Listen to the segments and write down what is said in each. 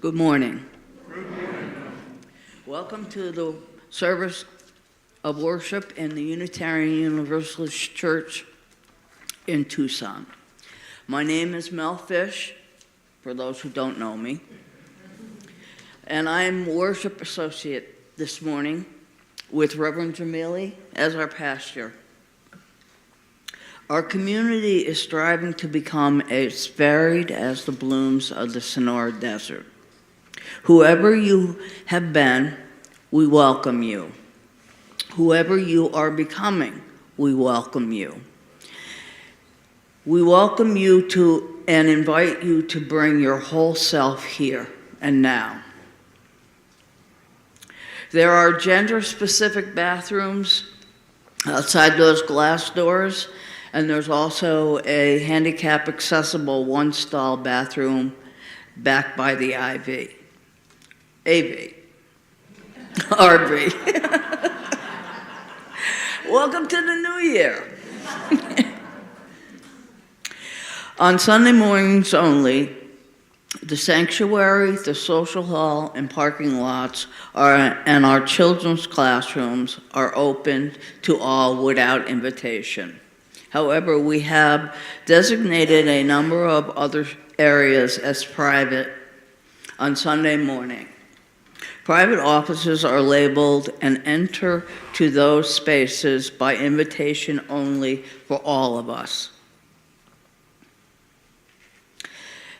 Good morning. Welcome to the service of worship in the Unitarian Universalist Church in Tucson. My name is Mel Fish, for those who don't know me, and I'm worship associate this morning with Reverend Jamili as our pastor. Our community is striving to become as varied as the blooms of the Sonora Desert. Whoever you have been, we welcome you. Whoever you are becoming, we welcome you. We welcome you to and invite you to bring your whole self here and now. There are gender-specific bathrooms outside those glass doors, And there's also a handicap accessible one-stall bathroom back by the AV. RV. Welcome to the new year. On Sunday mornings only, the sanctuary, the social hall, and parking lots and our children's classrooms are open to all without invitation. However, we have designated a number of other areas as private on Sunday morning. Private offices are labeled and enter to those spaces by invitation only for all of us.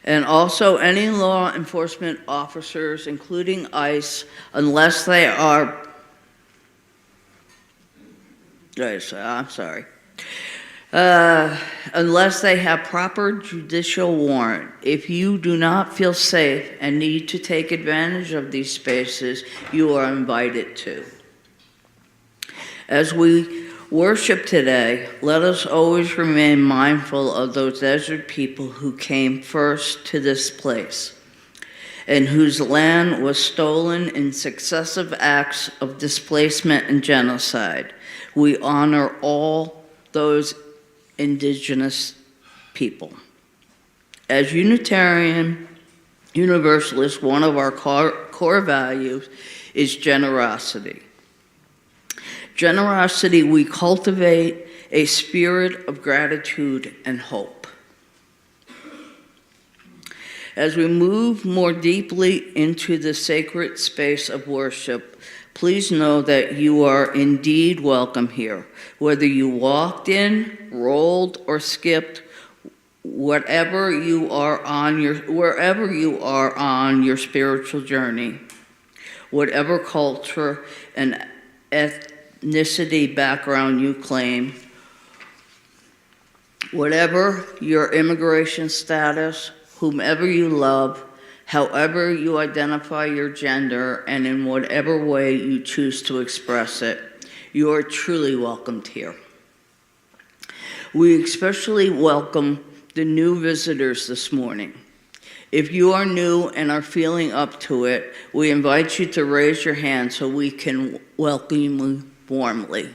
And also any law enforcement officers, including ICE, unless they are, unless they have proper judicial warrant. If you do not feel safe and need to take advantage of these spaces, you are invited to. As we worship today, let us always remain mindful of those desert people who came first to this place and whose land was stolen in successive acts of displacement and genocide. We honor all those indigenous people. As Unitarian Universalists, one of our core values is generosity. Generosity, we cultivate a spirit of gratitude and hope. As we move more deeply into the sacred space of worship, please know that you are indeed welcome here. Whether you walked in, rolled, or skipped, wherever you are on your spiritual journey, whatever culture and ethnicity background you claim, whatever your immigration status, whomever you love, however you identify your gender, and in whatever way you choose to express it, you are truly welcomed here. We especially welcome the new visitors this morning. If you are new and are feeling up to it, we invite you to raise your hand so we can welcome you warmly.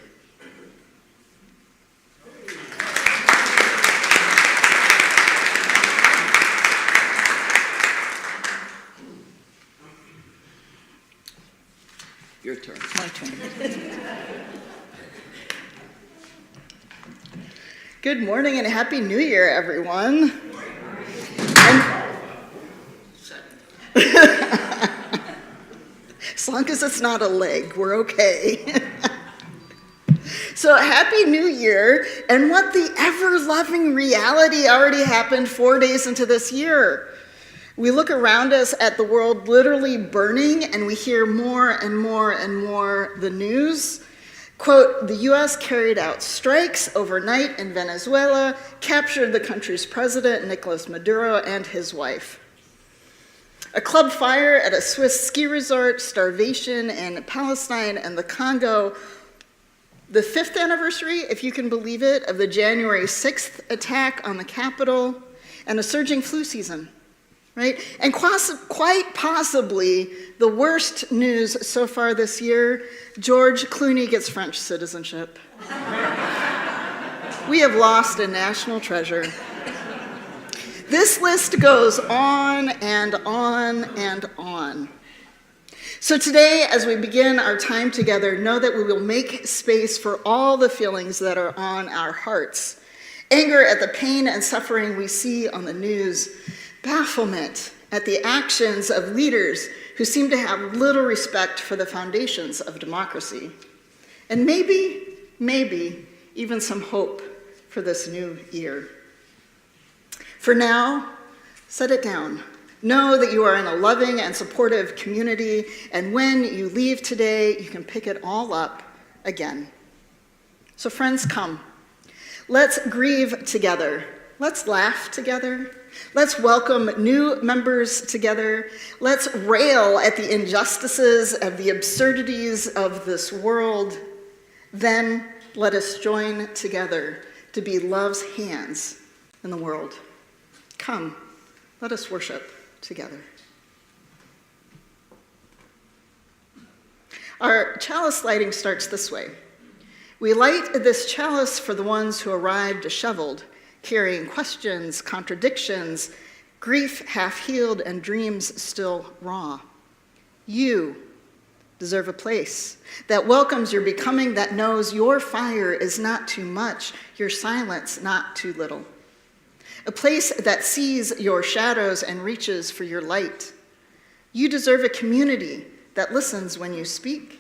Your turn. My turn. Good morning and Happy New Year, everyone. As long as it's not a leg, we're okay. So Happy New Year, and what the ever-loving reality already happened 4 days into this year. We look around us at the world literally burning, and we hear more and more and more the news. Quote, the U.S. carried out strikes overnight in Venezuela, captured the country's president, Nicolas Maduro, and his wife. A club fire at a Swiss ski resort, starvation in Palestine and the Congo, the 5th anniversary, if you can believe it, of the January 6th attack on the Capitol, and a surging flu season. Right? And quite possibly the worst news so far this year, George Clooney gets French citizenship. We have lost a national treasure. This list goes on and on and on. So today, as we begin our time together, know that we will make space for all the feelings that are on our hearts. Anger at the pain and suffering we see on the news, bafflement at the actions of leaders who seem to have little respect for the foundations of democracy, and maybe even some hope for this new year. For now, set it down. Know that you are in a loving and supportive community, and when you leave today, you can pick it all up again. So friends, come. Let's grieve together. Let's laugh together. Let's welcome new members together. Let's rail at the injustices of the absurdities of this world. Then let us join together to be love's hands in the world. Come, let us worship together. Our chalice lighting starts this way. We light this chalice for the ones who arrived disheveled, carrying questions, contradictions, grief half-healed, and dreams still raw. You deserve a place that welcomes your becoming, that knows your fire is not too much, your silence not too little. A place that sees your shadows and reaches for your light. You deserve a community that listens when you speak,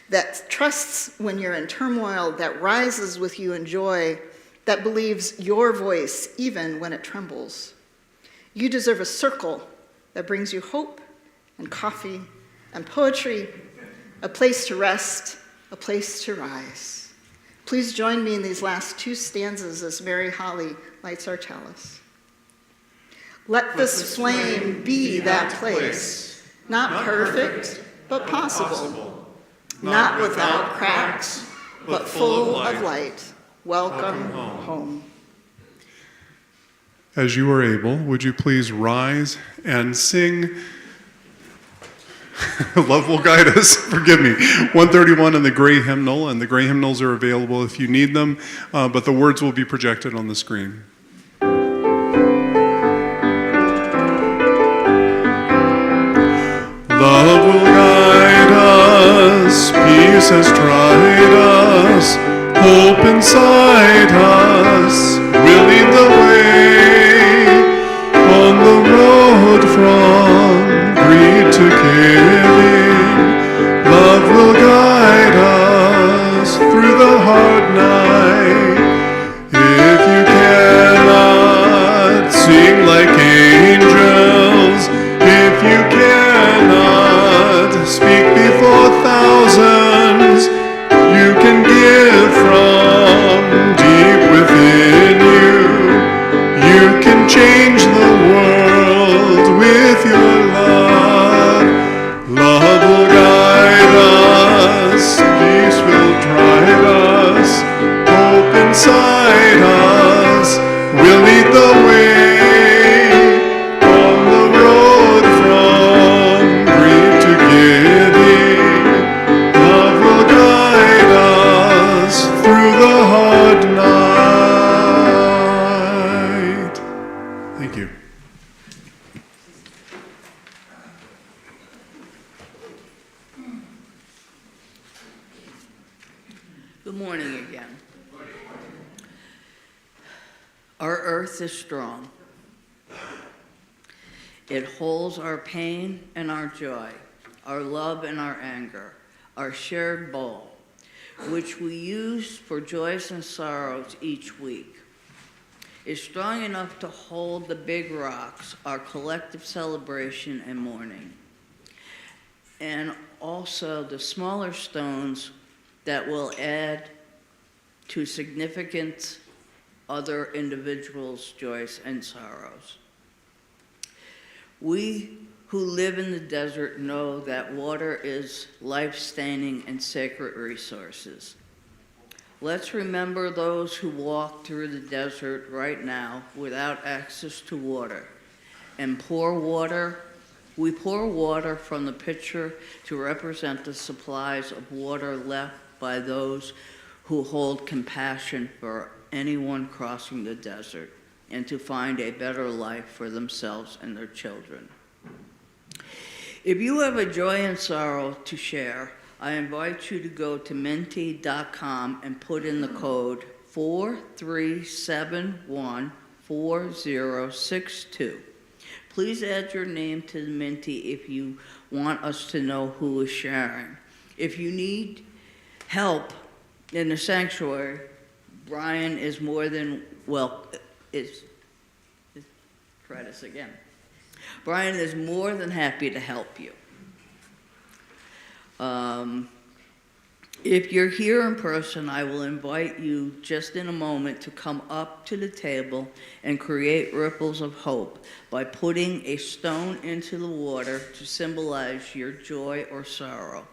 that trusts when you're in turmoil, that rises with you in joy, that believes your voice even when it trembles. You deserve a circle that brings you hope and coffee and poetry, a place to rest, a place to rise. Please join me in these last two stanzas as Mary Holly lights our chalice. Let this flame be that place, not perfect, but possible, not without cracks, but full of light. Welcome home. As you are able, would you please rise and sing Love Will Guide Us, forgive me, 131 in the gray hymnal, and the gray hymnals are available if you need them, but the words will be projected on the screen. Love will guide us, peace has tried us, hope inside us will lead the way on the road from greed to giving. Love will guide us through the hard night. If you cannot sing like angels, if you cannot speak before thousands, you can give from deep within you. You can change the world with your love. Love will guide us, peace will guide us, hope inside us will lead the way on the road from greed to giving. Love will guide us through the hard night. Thank you. Good morning again. Our earth is strong. It holds our pain and our joy, our love and our anger, our shared bowl, which we use for joys and sorrows each week. It's strong enough to hold the big rocks, our collective celebration and mourning, and also the smaller stones that will add to significant other individuals' joys and sorrows. We who live in the desert know that water is life-sustaining and sacred resources. Let's remember those who walk through the desert right now without access to water, and we pour water from the pitcher to represent the supplies of water left by those who hold compassion for anyone crossing the desert and to find a better life for themselves and their children. If you have a joy and sorrow to share, I invite you to go to menti.com and put in the code 43714062. Please add your name to the Menti if you want us to know who is sharing. If you need help in the sanctuary, Brian is more than try this again. Brian is more than happy to help you. If you're here in person, I will invite you just in a moment to come up to the table and create ripples of hope by putting a stone into the water to symbolize your joy or sorrow.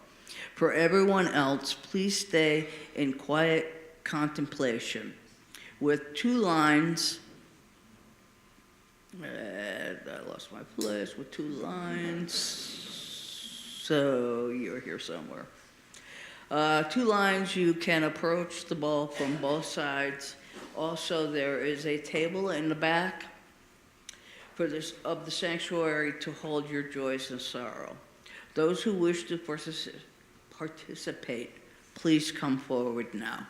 For everyone else, please stay in quiet contemplation. with 2 lines. I lost my place with 2 lines. So you're here somewhere. 2 lines, you can approach the ball from both sides. Also, there is a table in the back of the sanctuary to hold your joys and sorrow. Those who wish to participate, please come forward now.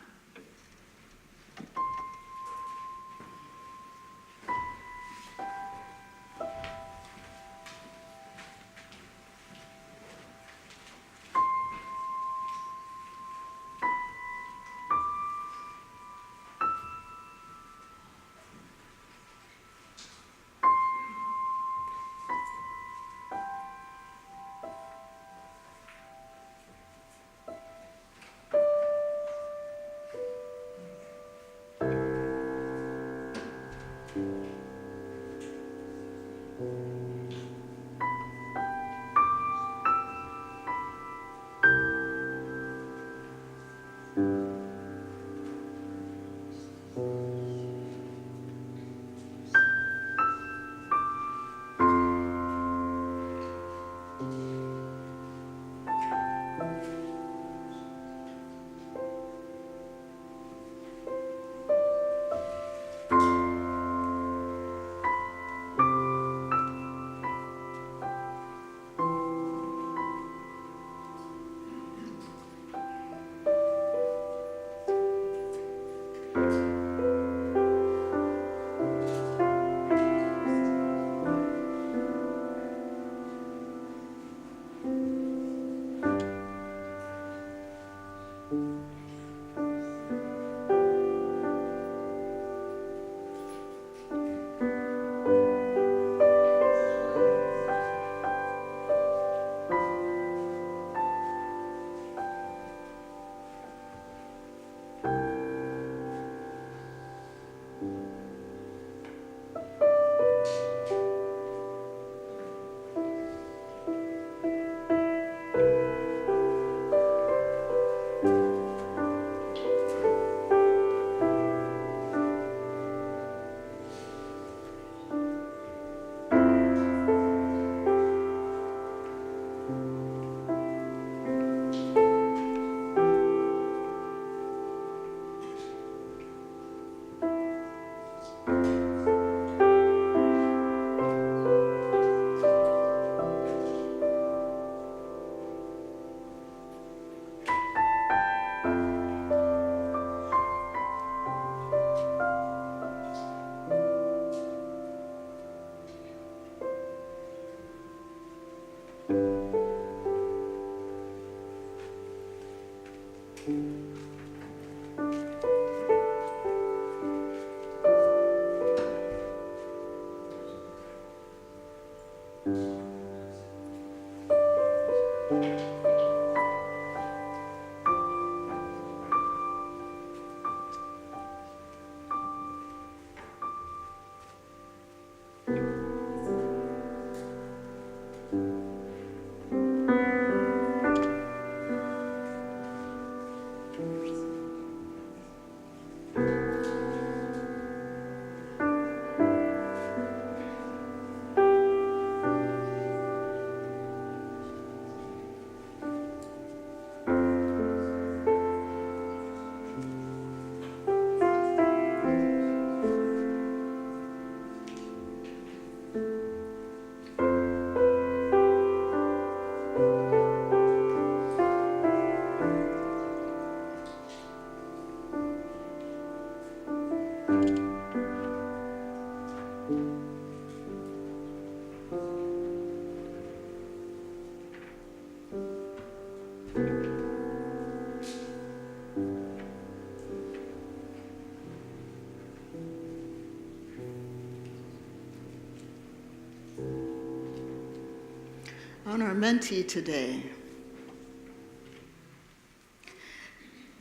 On our mentee today,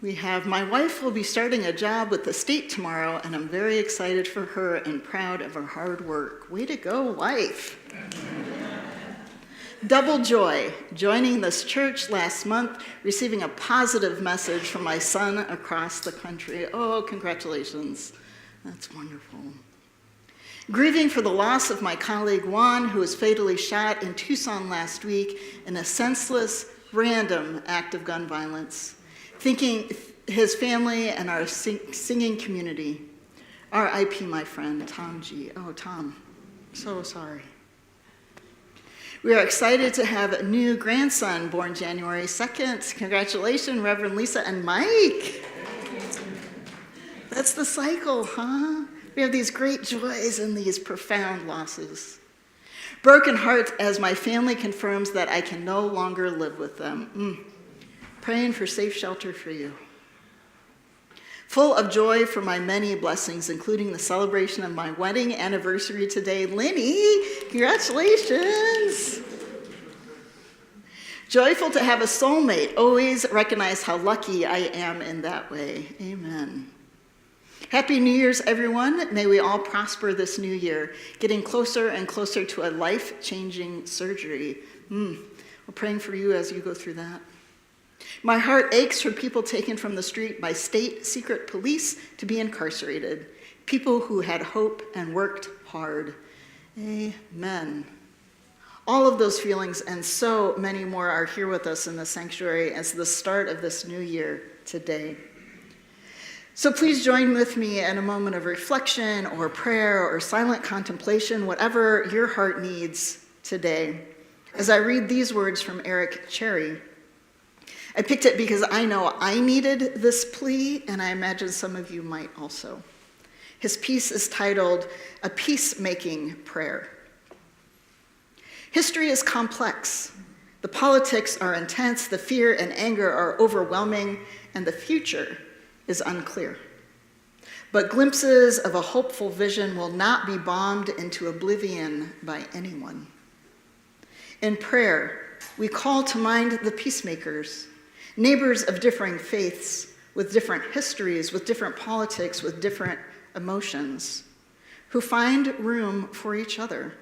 we have my wife will be starting a job with the state tomorrow, and I'm very excited for her and proud of her hard work. Way to go, wife. Double joy, joining this church last month, receiving a positive message from my son across the country. Oh, congratulations. That's wonderful. Grieving for the loss of my colleague Juan, who was fatally shot in Tucson last week in a senseless, random act of gun violence. Thinking his family and our singing community. R.I.P. my friend, Tom G. Oh, Tom, so sorry. We are excited to have a new grandson born January 2nd. Congratulations, Reverend Lisa and Mike. That's the cycle, huh? We have these great joys and these profound losses. Broken heart as my family confirms that I can no longer live with them. Praying for safe shelter for you. Full of joy for my many blessings, including the celebration of my wedding anniversary today. Lenny, congratulations. Joyful to have a soulmate. Always recognize how lucky I am in that way. Amen. Happy New Year's, everyone. May we all prosper this new year, getting closer and closer to a life-changing surgery. We're praying for you as you go through that. My heart aches for people taken from the street by state secret police to be incarcerated, people who had hope and worked hard. Amen. All of those feelings and so many more are here with us in the sanctuary as the start of this new year today. So please join with me in a moment of reflection or prayer or silent contemplation, whatever your heart needs today, as I read these words from Eric Cherry. I picked it because I know I needed this plea, and I imagine some of you might also. His piece is titled, A Peacemaking Prayer. History is complex. The politics are intense, the fear and anger are overwhelming, and the future is unclear. But glimpses of a hopeful vision will not be bombed into oblivion by anyone. In prayer, we call to mind the peacemakers, neighbors of differing faiths, with different histories, with different politics, with different emotions, who find room for each other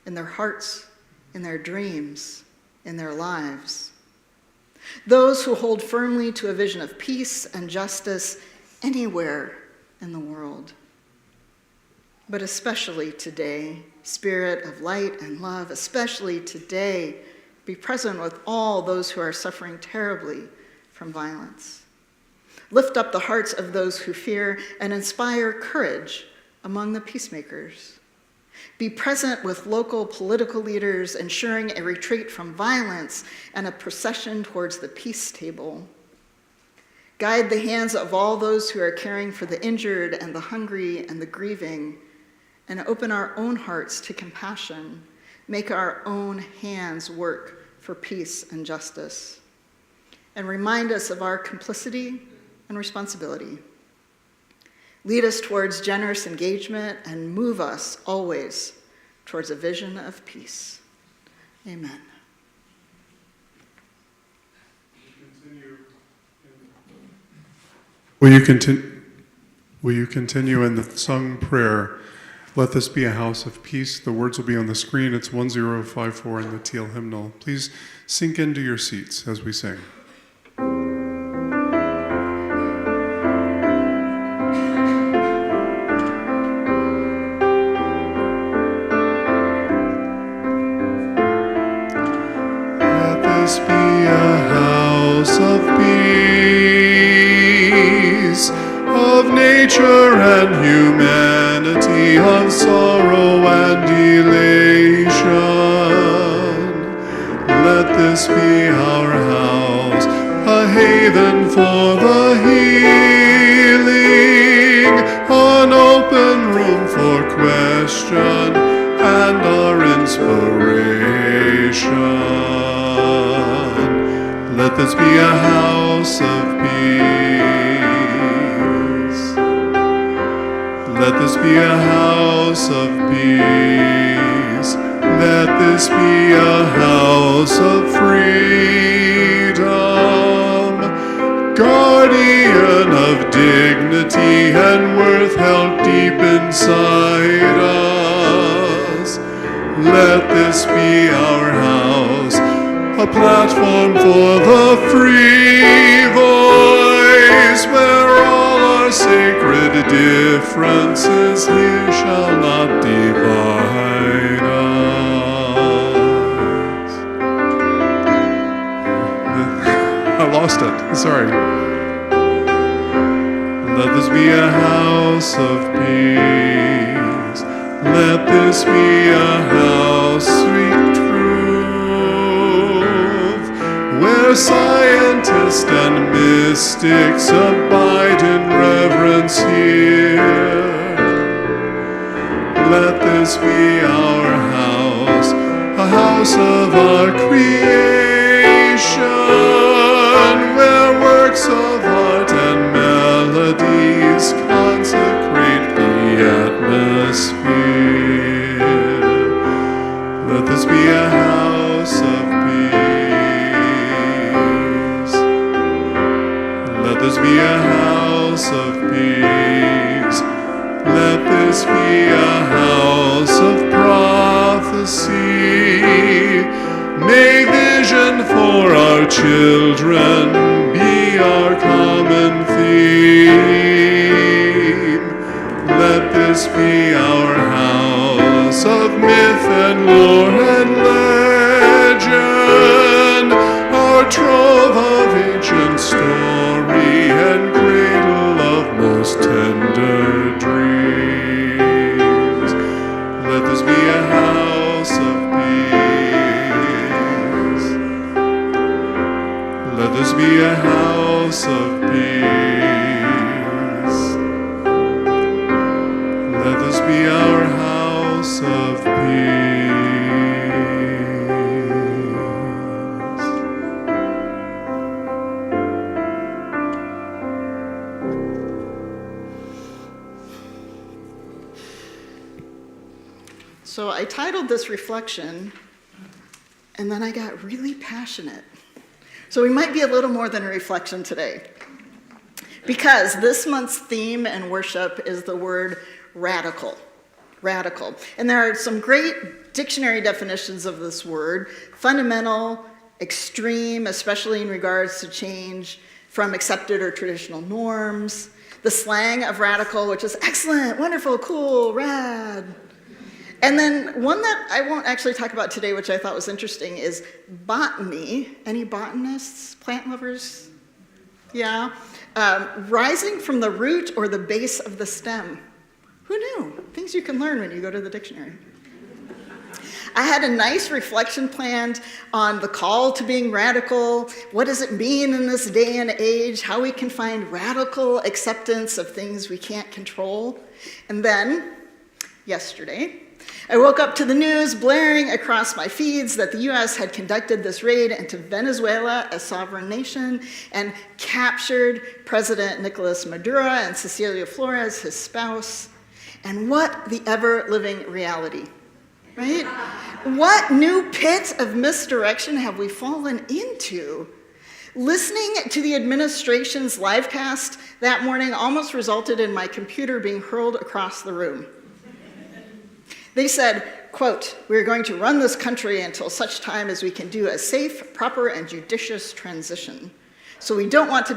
in their hearts, in their dreams, in their lives. Those who hold firmly to a vision of peace and justice anywhere in the world. But especially today, Spirit of light and love, especially today, be present with all those who are suffering terribly from violence. Lift up the hearts of those who fear and inspire courage among the peacemakers. Be present with local political leaders, ensuring a retreat from violence and a procession towards the peace table. Guide the hands of all those who are caring for the injured and the hungry and the grieving, and open our own hearts to compassion. Make our own hands work for peace and justice. And remind us of our complicity and responsibility. Lead us towards generous engagement and move us always towards a vision of peace. Amen. Will you continue in the sung prayer? Let this be a house of peace. The words will be on the screen. It's 1054 in the teal hymnal. Please sink into your seats as we sing. Let this be a house of peace, of nature and humanity, of sorrow and elation. Let this be our house, a haven for the healing, an open room for question and our inspiration. Let this be a house of peace. Let this be a house of peace. Let this be a house of freedom, guardian of dignity and worth held deep inside us. Let this be our house, a platform for the free voice, where all are our sacred differences here shall not divide us. I lost it, sorry. Let this be a house of peace. Let this be a house, sweet truth, where scientists and mystics abide in reverence here. Let this be our house, a house of our creation, where works of art and melodies consecrate the atmosphere. Let this be a house of peace. Let this be a house of peace. Let this be a house of prophecy. May vision for our children be our common theme. Let this be our house of myth and lore and legend, our trove of ancient story and cradle of most tender dreams. Let this be a house of peace. Let this be a house of peace. Let this be our house of peace. So I titled this reflection, and then I got really passionate. So we might be a little more than a reflection today, because this month's theme in worship is the word radical. Radical. And there are some great dictionary definitions of this word: fundamental, extreme, especially in regards to change from accepted or traditional norms. The slang of radical, which is excellent, wonderful, cool, rad. And then one that I won't actually talk about today, which I thought was interesting, is botany. Any botanists, plant lovers? Yeah. Rising from the root or the base of the stem. Who knew? Things you can learn when you go to the dictionary. I had a nice reflection planned on the call to being radical. What does it mean in this day and age? How we can find radical acceptance of things we can't control. And then, yesterday, I woke up to the news blaring across my feeds that the US had conducted this raid into Venezuela, a sovereign nation, and captured President Nicolas Maduro and Cecilia Flores, his spouse. And what the ever-living reality, right? What new pit of misdirection have we fallen into? Listening to the administration's livecast that morning almost resulted in my computer being hurled across the room. They said, quote, "We're going to run this country until such time as we can do a safe, proper, and judicious transition. So we don't want to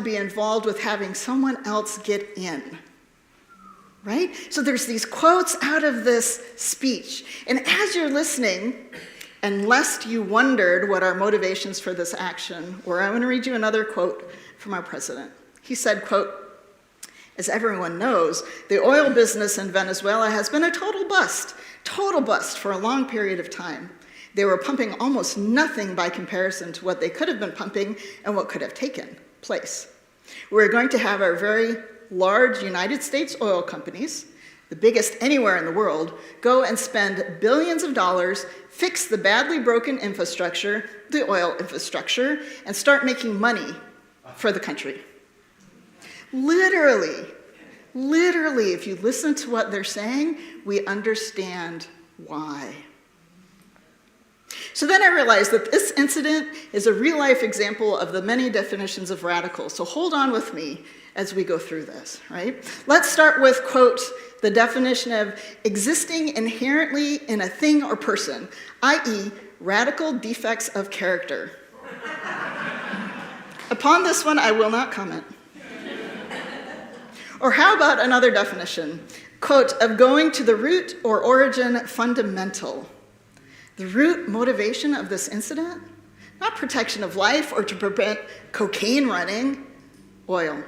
be involved with having someone else get in." Right? So there's these quotes out of this speech. And as you're listening, and lest you wondered what our motivations for this action were, I'm going to read you another quote from our president. He said, quote, "As everyone knows, the oil business in Venezuela has been a total bust for a long period of time. They were pumping almost nothing by comparison to what they could have been pumping and what could have taken place. We're going to have our very large United States oil companies, the biggest anywhere in the world, go and spend billions of dollars, fix the badly broken infrastructure, the oil infrastructure, and start making money for the country." Literally, if you listen to what they're saying, we understand why. So then I realized that this incident is a real-life example of the many definitions of radical. So hold on with me as we go through this, right? Let's start with, quote, the definition of existing inherently in a thing or person, i.e., radical defects of character. A Upon this one, I will not comment. Or how about another definition? Quote, of going to the root or origin fundamental. The root motivation of this incident? Not protection of life or to prevent cocaine running. Oil.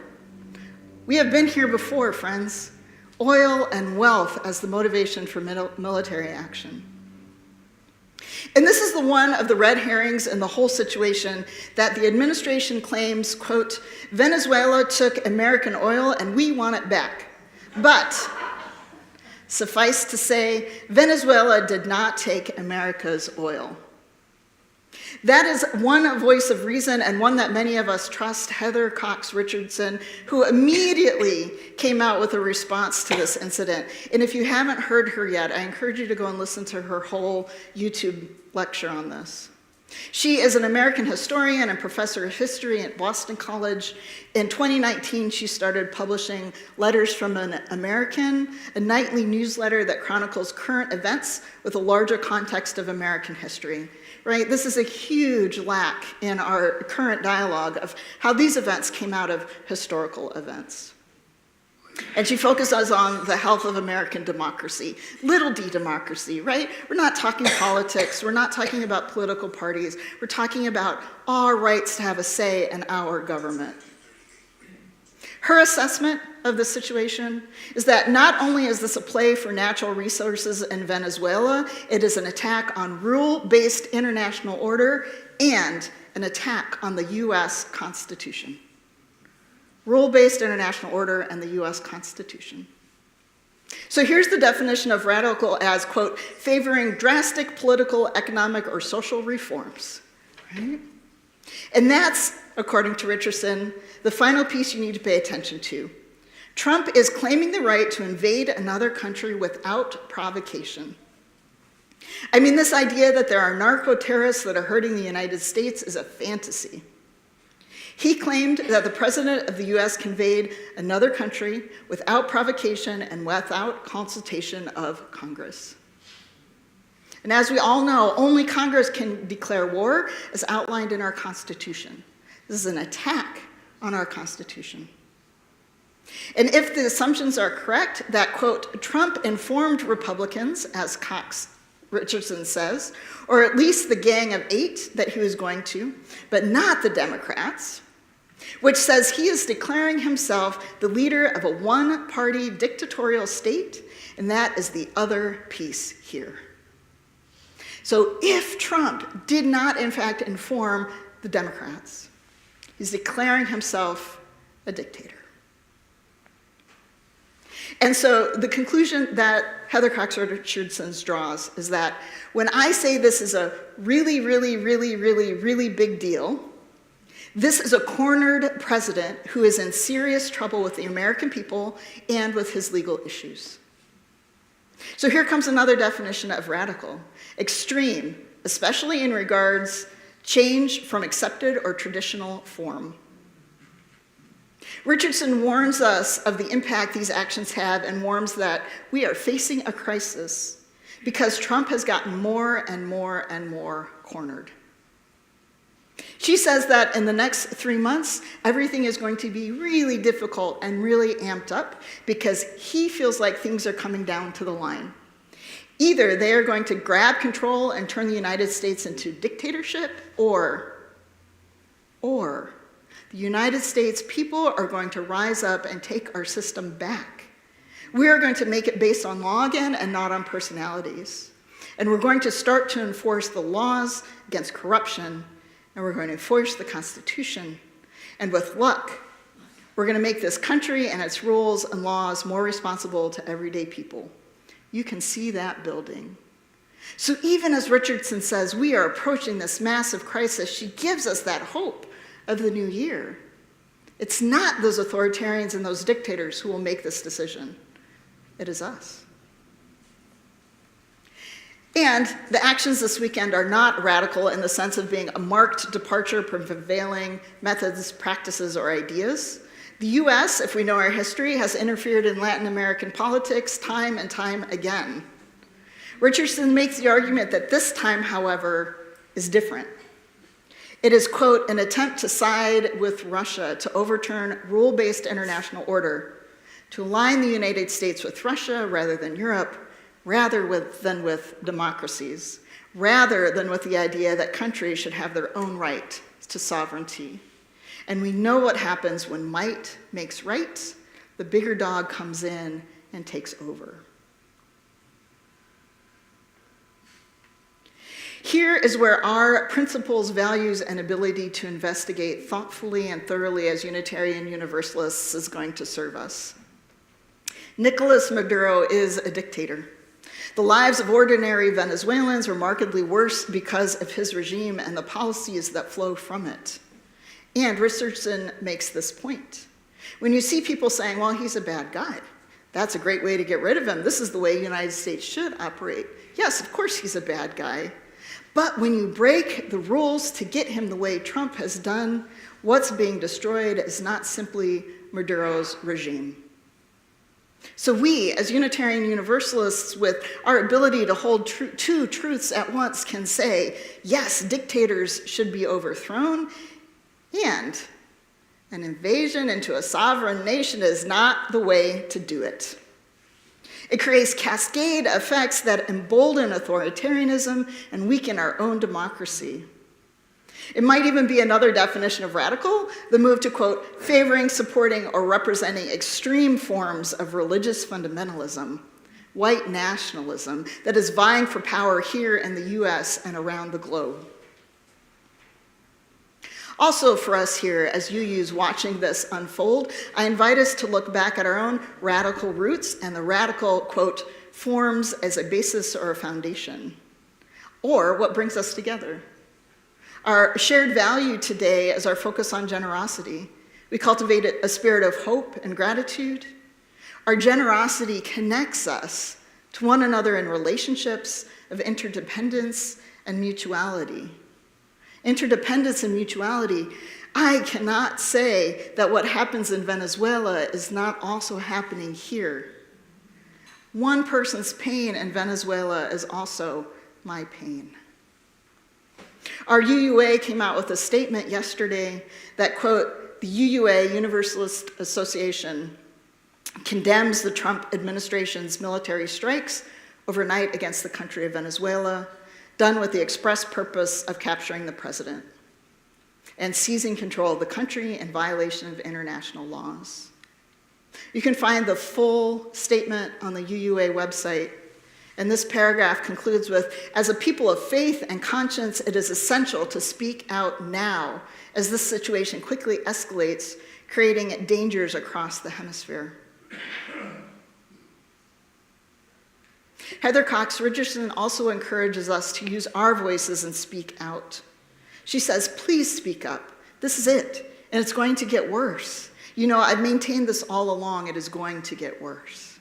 We have been here before, friends. Oil and wealth as the motivation for military action. And this is the one of the red herrings in the whole situation that the administration claims, quote, Venezuela took American oil and we want it back. But suffice to say, Venezuela did not take America's oil. That is one voice of reason and one that many of us trust, Heather Cox Richardson, who immediately came out with a response to this incident. And if you haven't heard her yet, I encourage you to go and listen to her whole YouTube lecture on this. She is an American historian and professor of history at Boston College. In 2019, she started publishing Letters from an American, a nightly newsletter that chronicles current events with a larger context of American history. Right? This is a huge lack in our current dialogue of how these events came out of historical events. And she focuses on the health of American democracy, little d democracy, right? We're not talking politics, we're not talking about political parties, we're talking about our rights to have a say in our government. Her assessment of the situation is that not only is this a play for natural resources in Venezuela, it is an attack on rule-based international order and an attack on the US Constitution. Rule-based international order and the US Constitution. So here's the definition of radical as, quote, favoring drastic political, economic, or social reforms. Right? And that's, according to Richardson, the final piece you need to pay attention to. Trump is claiming the right to invade another country without provocation. I mean, this idea that there are narco-terrorists that are hurting the United States is a fantasy. He claimed that the president of the US can invade another country without provocation and without consultation of Congress. And as we all know, only Congress can declare war as outlined in our Constitution. This is an attack on our Constitution. And if the assumptions are correct, that, quote, Trump informed Republicans, as Cox Richardson says, or at least the Gang of Eight that he was going to, but not the Democrats, which says he is declaring himself the leader of a one-party dictatorial state, and that is the other piece here. So if Trump did not, in fact, inform the Democrats, he's declaring himself a dictator. And so the conclusion that Heather Cox Richardson draws is that when I say this is a really, really, really, really, really big deal, this is a cornered president who is in serious trouble with the American people and with his legal issues. So here comes another definition of radical. Extreme, especially in regards change from accepted or traditional form. Richardson warns us of the impact these actions have and warns that we are facing a crisis because Trump has gotten more and more and more cornered. She says that in the next 3 months, everything is going to be really difficult and really amped up because he feels like things are coming down to the line. Either they are going to grab control and turn the United States into dictatorship, or the United States people are going to rise up and take our system back. We are going to make it based on law again and not on personalities. And we're going to start to enforce the laws against corruption, and we're going to enforce the Constitution. And with luck, we're going to make this country and its rules and laws more responsible to everyday people. You can see that building. So even as Richardson says, we are approaching this massive crisis, she gives us that hope of the new year. It's not those authoritarians and those dictators who will make this decision. It is us. And the actions this weekend are not radical in the sense of being a marked departure from prevailing methods, practices, or ideas. The US, if we know our history, has interfered in Latin American politics time and time again. Richardson makes the argument that this time, however, is different. It is, quote, an attempt to side with Russia to overturn rule-based international order, to align the United States with Russia rather than Europe, than with democracies, rather than with the idea that countries should have their own right to sovereignty. And we know what happens when might makes right. The bigger dog comes in and takes over. Here is where our principles, values, and ability to investigate thoughtfully and thoroughly as Unitarian Universalists is going to serve us. Nicolas Maduro is a dictator. The lives of ordinary Venezuelans are markedly worse because of his regime and the policies that flow from it. And Richardson makes this point. When you see people saying, well, he's a bad guy, that's a great way to get rid of him. This is the way the United States should operate. Yes, of course he's a bad guy. But when you break the rules to get him the way Trump has done, what's being destroyed is not simply Maduro's regime. So we, as Unitarian Universalists, with our ability to hold two truths at once, can say, yes, dictators should be overthrown, and an invasion into a sovereign nation is not the way to do it. It creates cascade effects that embolden authoritarianism and weaken our own democracy. It might even be another definition of radical, the move to, quote, favoring, supporting, or representing extreme forms of religious fundamentalism, white nationalism, that is vying for power here in the US and around the globe. Also for us here, as UUs watching this unfold, I invite us to look back at our own radical roots and the radical, quote, forms as a basis or a foundation, or what brings us together. Our shared value today is our focus on generosity. We cultivate a spirit of hope and gratitude. Our generosity connects us to one another in relationships of interdependence and mutuality. Interdependence and mutuality, I cannot say that what happens in Venezuela is not also happening here. One person's pain in Venezuela is also my pain. Our UUA came out with a statement yesterday that, quote, the UUA, Universalist Association, condemns the Trump administration's military strikes overnight against the country of Venezuela, done with the express purpose of capturing the president and seizing control of the country in violation of international laws. You can find the full statement on the UUA website, and this paragraph concludes with, as a people of faith and conscience, it is essential to speak out now as this situation quickly escalates, creating dangers across the hemisphere. Heather Cox Richardson also encourages us to use our voices and speak out. She says, please speak up. This is it, and it's going to get worse. You know, I've maintained this all along. It is going to get worse.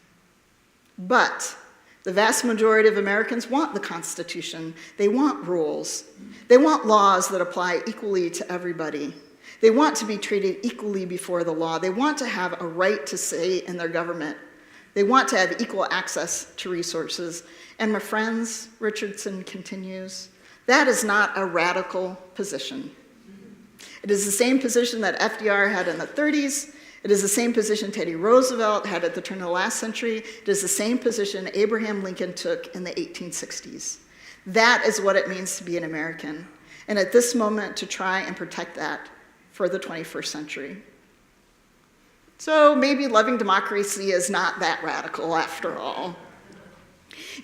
But the vast majority of Americans want the Constitution. They want rules. They want laws that apply equally to everybody. They want to be treated equally before the law. They want to have a right to say in their government. They want to have equal access to resources. And my friends, Richardson continues, that is not a radical position. It is the same position that FDR had in the 30s. It is the same position Teddy Roosevelt had at the turn of the last century. It is the same position Abraham Lincoln took in the 1860s. That is what it means to be an American. And at this moment, to try and protect that for the 21st century. So maybe loving democracy is not that radical after all.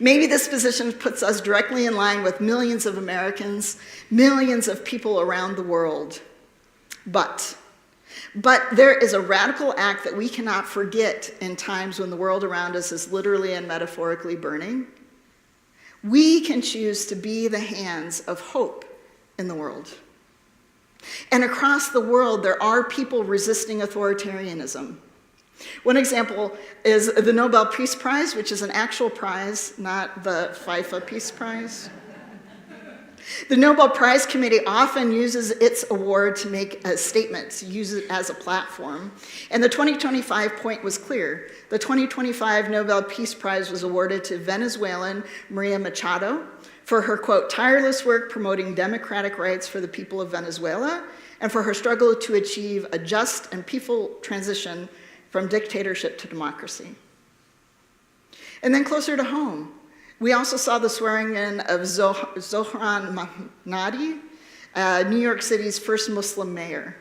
Maybe this position puts us directly in line with millions of Americans, millions of people around the world. But there is a radical act that we cannot forget in times when the world around us is literally and metaphorically burning. We can choose to be the hands of hope in the world. And across the world, there are people resisting authoritarianism. One example is the Nobel Peace Prize, which is an actual prize, not the FIFA Peace Prize. The Nobel Prize Committee often uses its award to make a statement, to use it as a platform. And the 2025 point was clear. The 2025 Nobel Peace Prize was awarded to Venezuelan Maria Machado for her, quote, tireless work promoting democratic rights for the people of Venezuela, and for her struggle to achieve a just and peaceful transition from dictatorship to democracy. And then closer to home, we also saw the swearing in of Zohran Mahnadi, New York City's first Muslim mayor.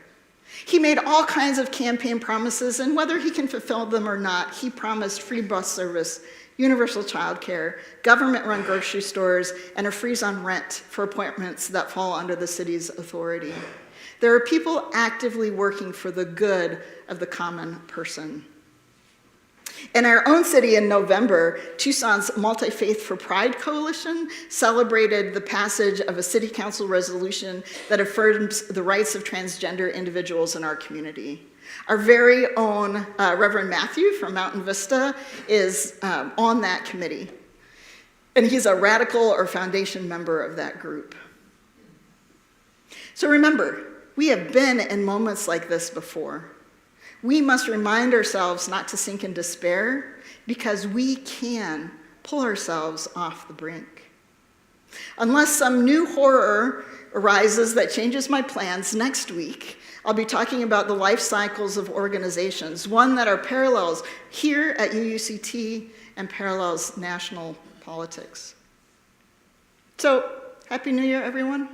He made all kinds of campaign promises, and whether he can fulfill them or not, he promised free bus service, universal childcare, government-run grocery stores, and a freeze on rent for apartments that fall under the city's authority. There are people actively working for the good of the common person. In our own city in November, Tucson's Multi-Faith for Pride Coalition celebrated the passage of a city council resolution that affirms the rights of transgender individuals in our community. Our very own Reverend Matthew from Mountain Vista is on that committee, and he's a radical or foundation member of that group. So remember, we have been in moments like this before. We must remind ourselves not to sink in despair, because we can pull ourselves off the brink. Unless some new horror arises that changes my plans, next week I'll be talking about the life cycles of organizations, one that are parallels here at UUCT and parallels national politics. So, Happy New Year, everyone.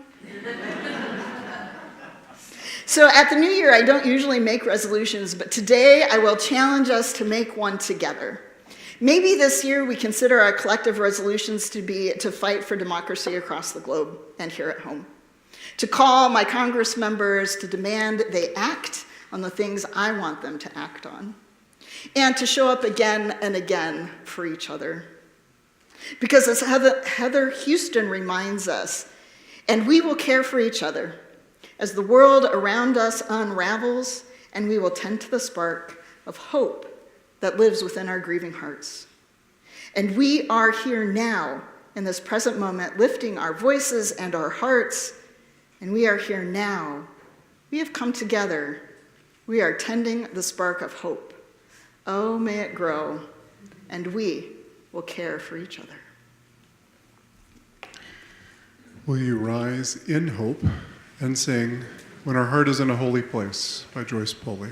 So at the New Year, I don't usually make resolutions, but today I will challenge us to make one together. Maybe this year we consider our collective resolutions to be to fight for democracy across the globe and here at home. To call my Congress members to demand they act on the things I want them to act on. And to show up again and again for each other. Because as Heather Houston reminds us, and we will care for each other as the world around us unravels, and we will tend to the spark of hope that lives within our grieving hearts. And we are here now, in this present moment, lifting our voices and our hearts, and we are here now. We have come together. We are tending the spark of hope. Oh, may it grow, and we will care for each other. Will you rise in hope and sing When Our Heart Is in a Holy Place by Joyce Poley.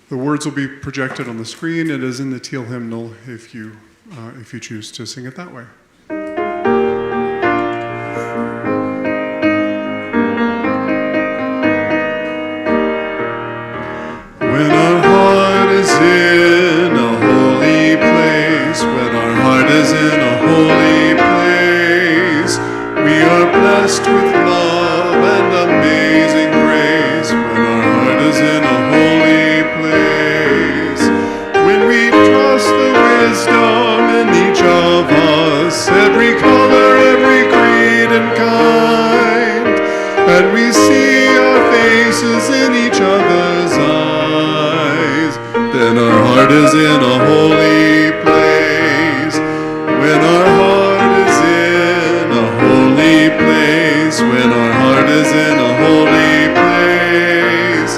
The words will be projected on the screen. It is in the teal hymnal if you choose to sing it that way. When our heart is in a holy place, when our heart is in a holy place, we are blessed with love and amazing grace. When our heart is in a holy place, when we trust the wisdom in each of us, every color, every creed and kind, and we see our faces in each other's eyes, then our heart is in a holy place. When our heart is in a holy place, when our heart is in a holy place,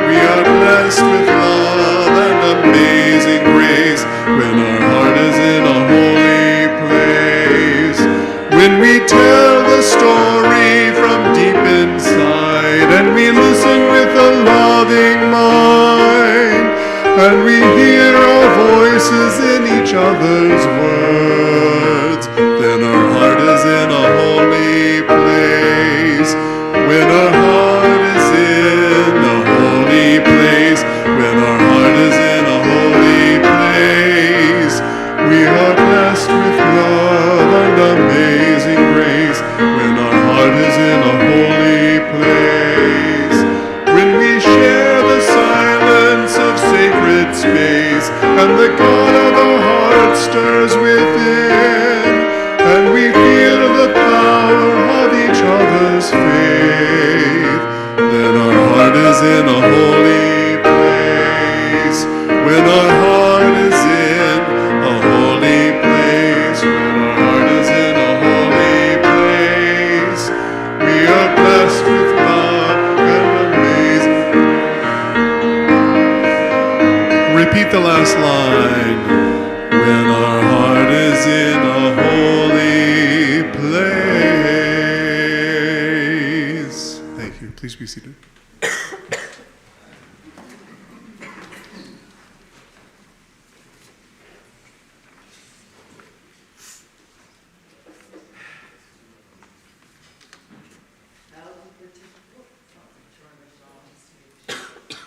we are blessed with love and amazing grace. When our heart is in a holy place, when we tell the story from deep inside, and we listen with a loving mind, and we hear our voices in each other's words, then our heart is in a holy place. When our heart is in a holy place, when our heart is in a holy place, we are blessed with love and amazing grace. When our heart is in a holy place, when we share the silence of sacred space, and the God of our heart stirs within, and we feel the power of each other's faith, then our heart is in a holy place. When our heart is in a holy place, when our heart is in a holy place, we are blessed with love and amazing. Repeat the last line. When our heart is in a holy place. seated.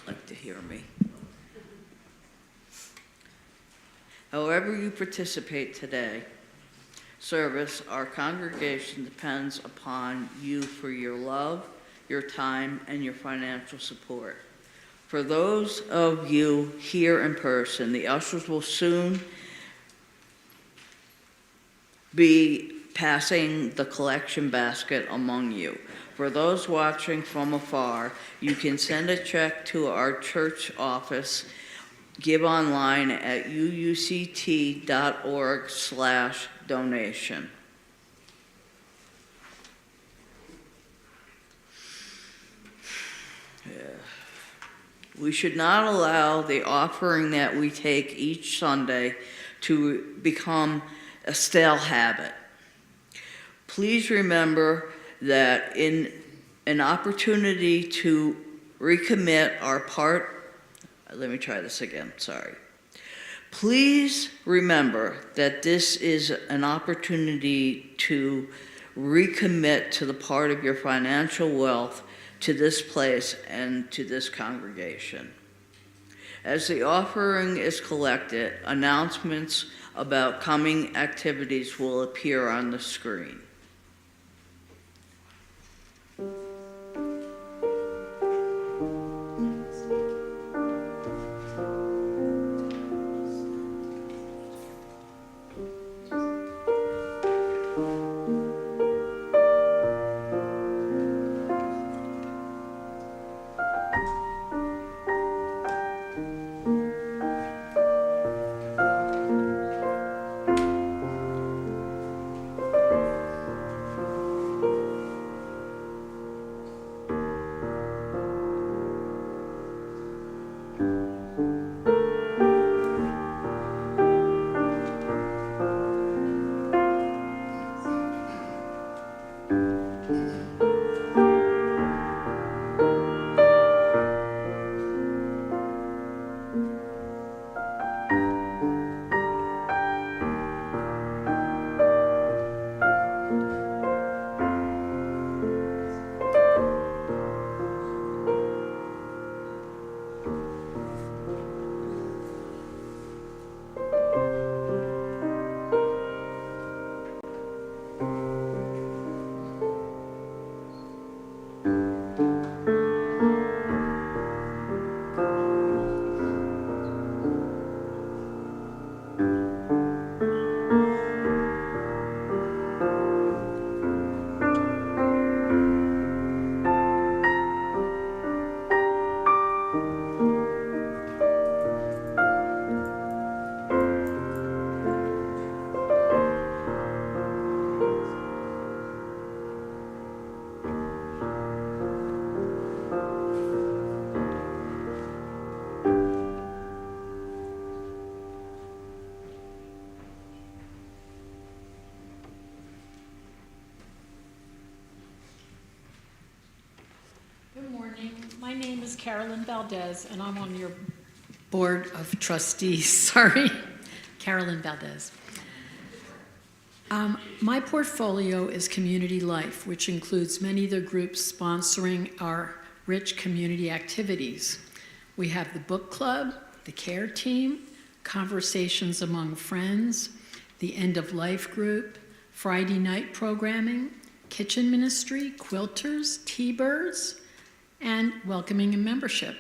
Like to hear me. However you participate today, service, our congregation depends upon you for your love, your time, and your financial support. For those of you here in person, the ushers will soon be passing the collection basket among you. For those watching from afar, you can send a check to our church office, give online at uuct.org/donation. We should not allow the offering that we take each Sunday to become a stale habit. Please remember that in an opportunity to recommit our part, let me try this again, sorry. Please remember that this is an opportunity to recommit to the part of your financial wealth to this place and to this congregation. As the offering is collected, announcements about coming activities will appear on the screen. Good morning. My name is Carolyn Valdez, and I'm on your board of trustees. Sorry, Carolyn Valdez. My portfolio is community life, which includes many of the groups sponsoring our rich community activities. We have the book club, the care team, conversations among friends, the end of life group, Friday night programming, kitchen ministry, quilters, T-birds, and welcoming and membership.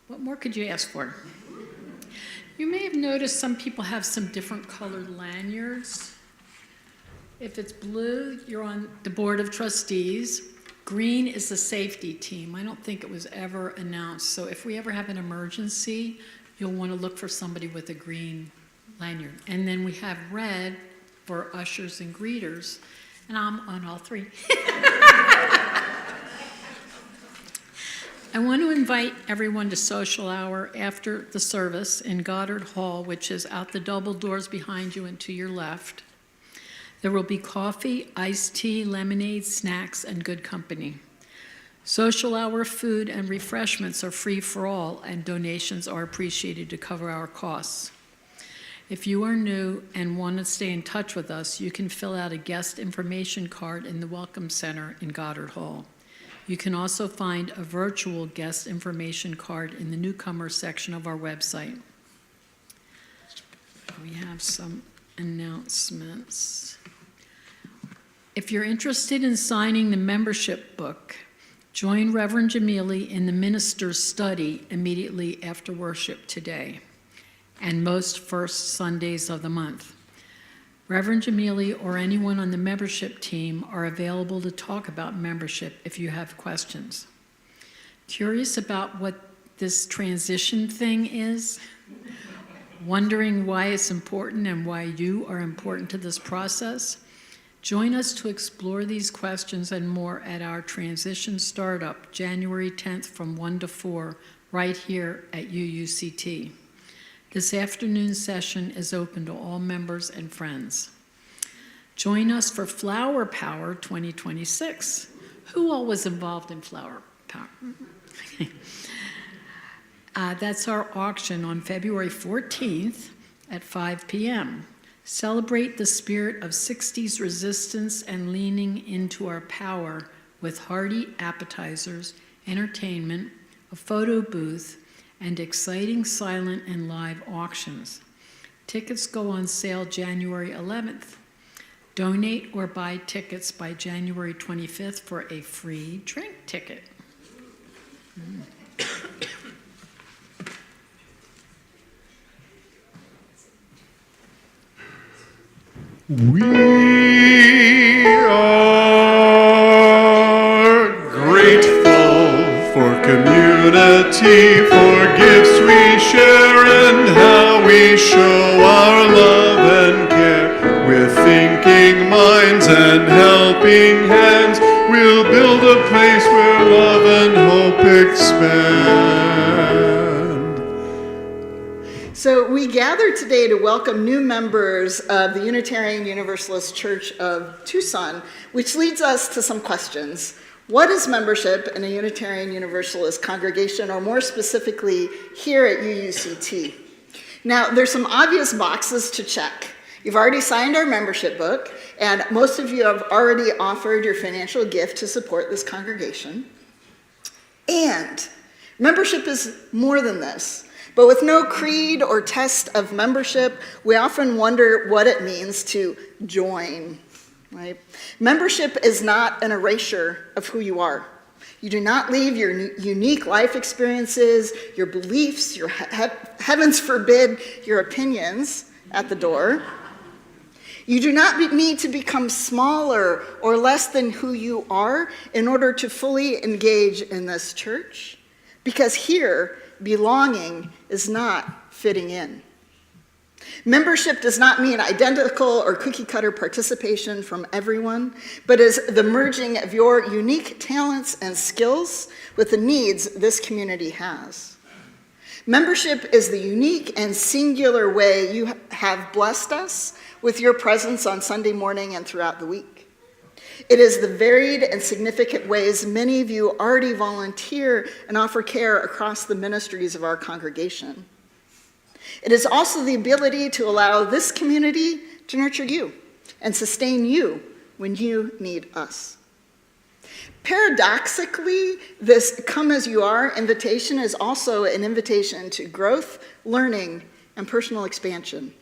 What more could you ask for? You may have noticed some people have some different colored lanyards. If it's blue, you're on the board of trustees. Green is the safety team. I don't think it was ever announced. So if we ever have an emergency, you'll want to look for somebody with a green lanyard. And then we have red for ushers and greeters. And I'm on all three. I want to invite everyone to social hour after the service in Goddard Hall, which is out the double doors behind you and to your left. There will be coffee, iced tea, lemonade, snacks, and good company. Social hour food and refreshments are free for all, and donations are appreciated to cover our costs. If you are new and want to stay in touch with us, you can fill out a guest information card in the Welcome Center in Goddard Hall. You can also find a virtual guest information card in the newcomer section of our website. We have some announcements. If you're interested in signing the membership book, join Reverend Jamili in the minister's study immediately after worship today and most first Sundays of the month. Reverend Jamili or anyone on the membership team are available to talk about membership if you have questions. Curious about what this transition thing is? Wondering why it's important and why you are important to this process? Join us to explore these questions and more at our Transition Startup, January 10th from 1 to 4, right here at UUCT. This afternoon session is open to all members and friends. Join us for Flower Power 2026. Who all was involved in Flower Power? That's our auction on February 14th at 5 p.m. Celebrate the spirit of 60s resistance and leaning into our power with hearty appetizers, entertainment, a photo booth, and exciting silent and live auctions. Tickets go on sale January 11th. Donate or buy tickets by January 25th for a free drink ticket. We are grateful for community, for gifts we share and how we show our love and care. With thinking minds and helping hands, we'll build a place where love and hope expand. So we gather today to welcome new members of the Unitarian Universalist Church of Tucson, which leads us to some questions. What is membership in a Unitarian Universalist congregation, or more specifically, here at UUCT? Now, there's some obvious boxes to check. You've already signed our membership book, and most of you have already offered your financial gift to support this congregation. And membership is more than this. But with no creed or test of membership, we often wonder what it means to join, right? Membership is not an erasure of who you are. You do not leave your unique life experiences, your beliefs, your heavens forbid, your opinions at the door. You do not need to become smaller or less than who you are in order to fully engage in this church, because here, belonging is not fitting in. Membership does not mean identical or cookie-cutter participation from everyone, but is the merging of your unique talents and skills with the needs this community has. Membership is the unique and singular way you have blessed us with your presence on Sunday morning and throughout the week. It is the varied and significant ways many of you already volunteer and offer care across the ministries of our congregation. It is also the ability to allow this community to nurture you and sustain you when you need us. Paradoxically, this come as you are invitation is also an invitation to growth, learning, and personal expansion.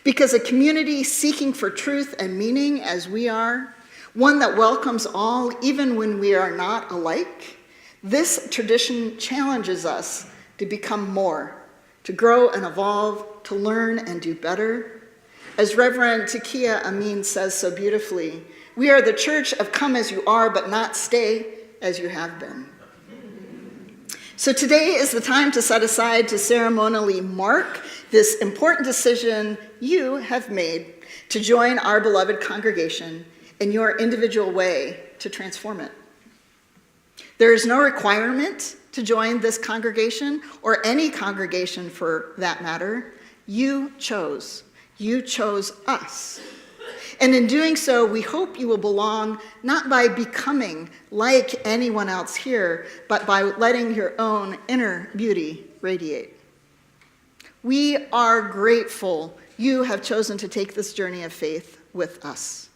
Because a community seeking for truth and meaning as we are, one that welcomes all even when we are not alike, this tradition challenges us to become more, to grow and evolve, to learn and do better. As Reverend Takia Amin says so beautifully, we are the church of come as you are, but not stay as you have been. So today is the time to set aside to ceremonially mark this important decision you have made to join our beloved congregation in your individual way to transform it. There is no requirement to join this congregation or any congregation for that matter. You chose us. And in doing so, we hope you will belong not by becoming like anyone else here, but by letting your own inner beauty radiate. We are grateful you have chosen to take this journey of faith with us.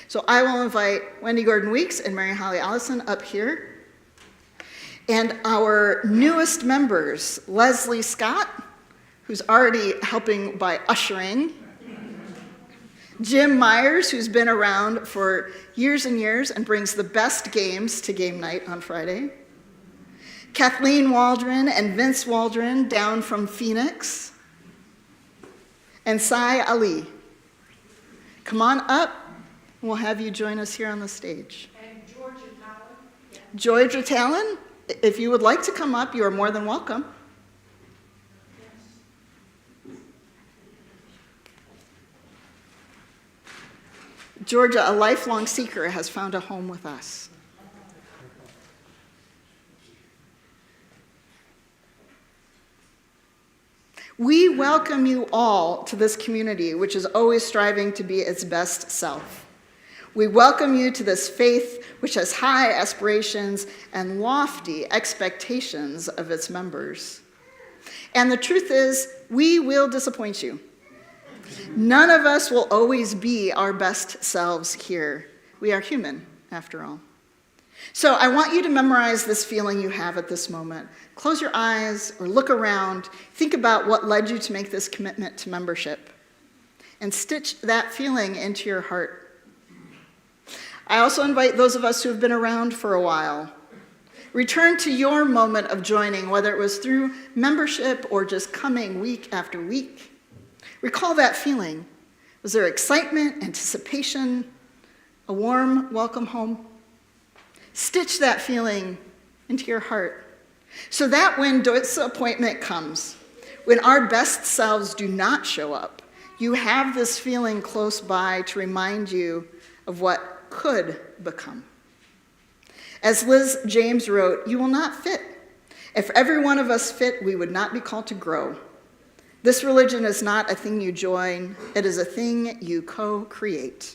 So I will invite Wendy Gordon-Weeks and Mary Holly Allison up here. And our newest members, Leslie Scott, who's already helping by ushering, Jim Myers, who's been around for years and years and brings the best games to game night on Friday, Kathleen Waldron and Vince Waldron down from Phoenix, and Sai Ali. Come on up, and we'll have you join us here on the stage. And Georgia Talon. Georgia Talon, if you would like to come up, you are more than welcome. Georgia, a lifelong seeker, has found a home with us. We welcome you all to this community, which is always striving to be its best self. We welcome you to this faith, which has high aspirations and lofty expectations of its members. And the truth is, we will disappoint you. None of us will always be our best selves here. We are human, after all. So I want you to memorize this feeling you have at this moment. Close your eyes or look around. Think about what led you to make this commitment to membership. And stitch that feeling into your heart. I also invite those of us who have been around for a while. Return to your moment of joining, whether it was through membership or just coming week after week. Recall that feeling. Was there excitement, anticipation, a warm welcome home? Stitch that feeling into your heart so that when disappointment comes, when our best selves do not show up, you have this feeling close by to remind you of what could become. As Liz James wrote, "You will not fit. If every one of us fit, we would not be called to grow. This religion is not a thing you join, it is a thing you co-create."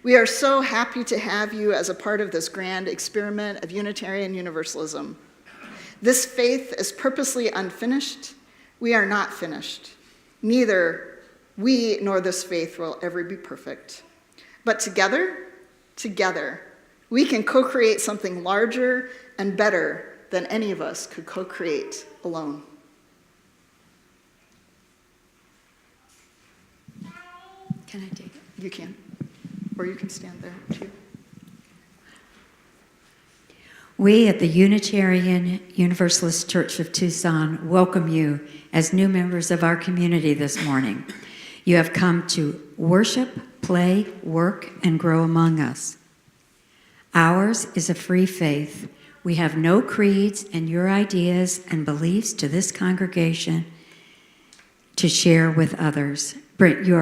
We are so happy to have you as a part of this grand experiment of Unitarian Universalism. This faith is purposely unfinished. We are not finished. Neither we nor this faith will ever be perfect. But together, we can co-create something larger and better than any of us could co-create alone. Can I take it? You can. Or you can stand there, too. We at the Unitarian Universalist Church of Tucson welcome you as new members of our community this morning. You have come to worship, play, work, and grow among us. Ours is a free faith. We have no creeds, and your ideas and beliefs to this congregation to share with others. You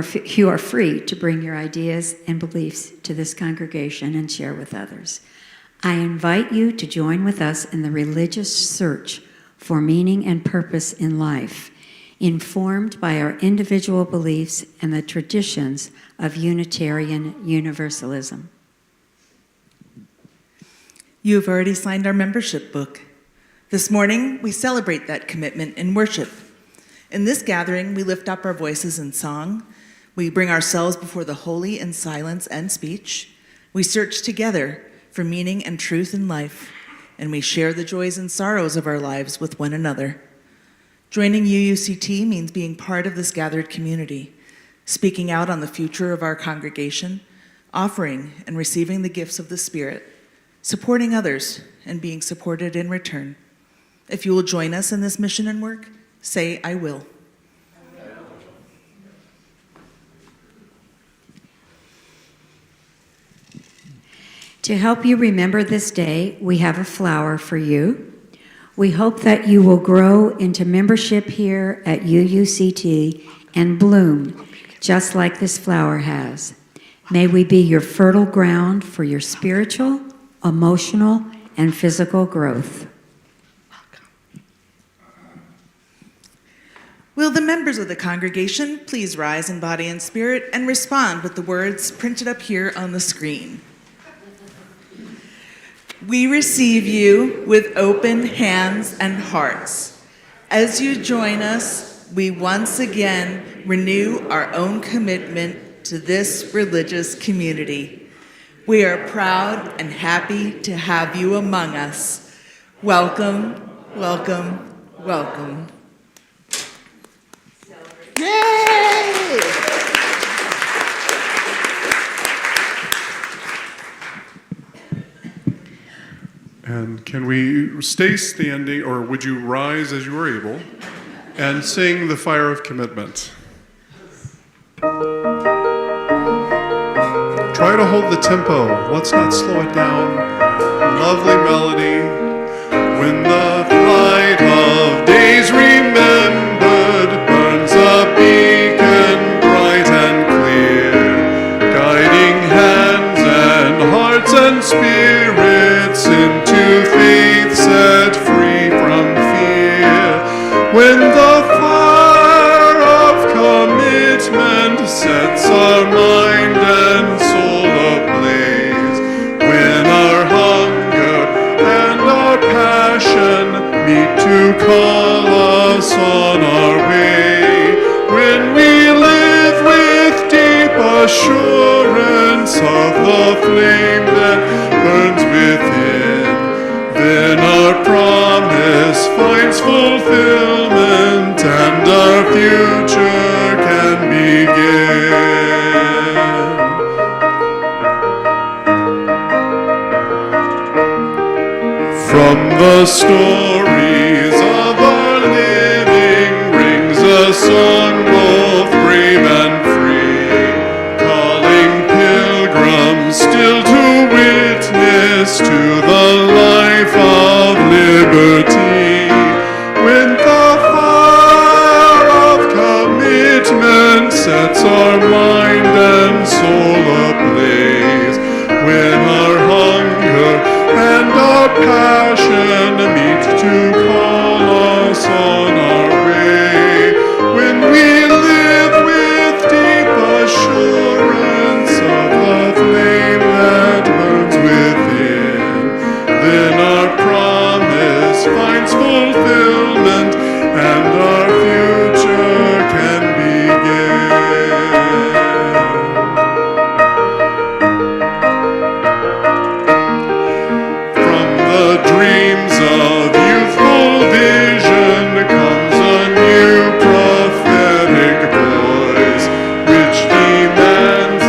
are free to bring your ideas and beliefs to this congregation and share with others. I invite you to join with us in the religious search for meaning and purpose in life, informed by our individual beliefs and the traditions of Unitarian Universalism. You have already signed our membership book. This morning, we celebrate that commitment in worship. In this gathering, we lift up our voices in song. We bring ourselves before the holy in silence and speech. We search together for meaning and truth in life, and we share the joys and sorrows of our lives with one another. Joining UUCT means being part of this gathered community, speaking out on the future of our congregation, offering and receiving the gifts of the Spirit, supporting others, and being supported in return. If you will join us in this mission and work, say, "I will." To help you remember this day, we have a flower for you. We hope that you will grow into membership here at UUCT and bloom just like this flower has. May we be your fertile ground for your spiritual, emotional, and physical growth. Will Will the members of the congregation please rise in body and spirit and respond with the words printed up here on the screen? We receive you with open hands and hearts. As you join us, we once again renew our own commitment to this religious community. We are proud and happy to have you among us. Welcome, welcome, welcome. Yay! And can we stay standing, or would you rise as you are able, and sing the Fire of Commitment? Try to hold the tempo. Let's not slow it down. Lovely melody. When the light of days remembered burns a beacon bright and clear, guiding hands and hearts and spirits into faith set free from fear. When the fire of commitment sets our mind and soul ablaze, when our hunger and our passion meet to call us on our way, when we live with deep assurance of the flame that burns within, then our promise finds fulfillment and our future can begin. From the stories of our living rings a song both brave and free, calling pilgrims still to witness to the life of liberty. When the fire of commitment sets our mind and soul ablaze, when our hunger and our passion meet to call us on our way, when we live with deep assurance of the flame that burns within, then our promise finds fulfillment and our future can begin. The dreams of youthful vision comes a new prophetic voice, which demands a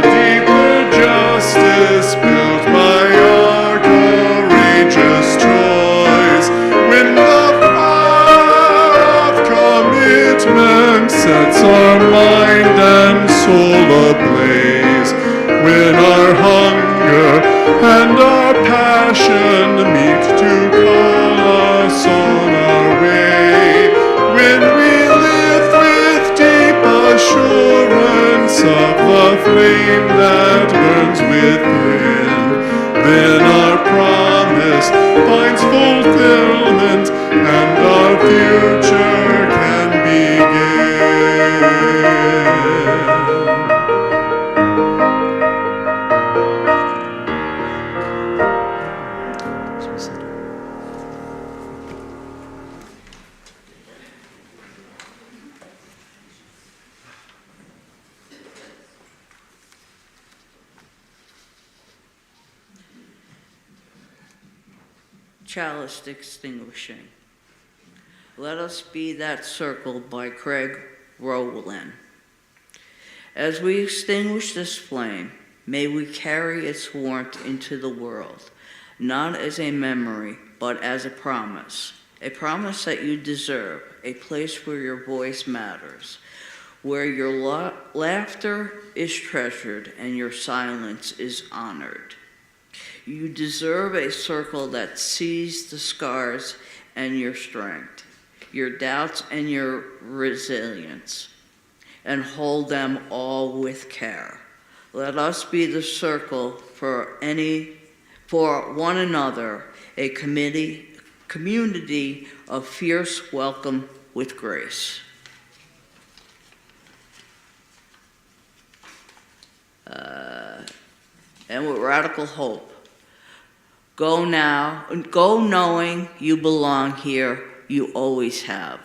deeper justice built by our courageous choice. When the fire of commitment sets our mind and soul ablaze, when our hunger and our passion meet to call us on our way, when we live with deep assurance of the flame that burns within, then our promise finds fulfillment and our future can begin. Chalice extinguishing. Let us be that circle by Craig Rowland. As we extinguish this flame, may we carry its warmth into the world, not as a memory, but as a promise that you deserve, a place where your voice matters, where your laughter is treasured and your silence is honored. You deserve a circle that sees the scars and your strength, your doubts and your resilience, and hold them all with care. Let us be the circle for one another, a community of fierce welcome with grace. and with radical hope. Go now, go knowing you belong here, you always have.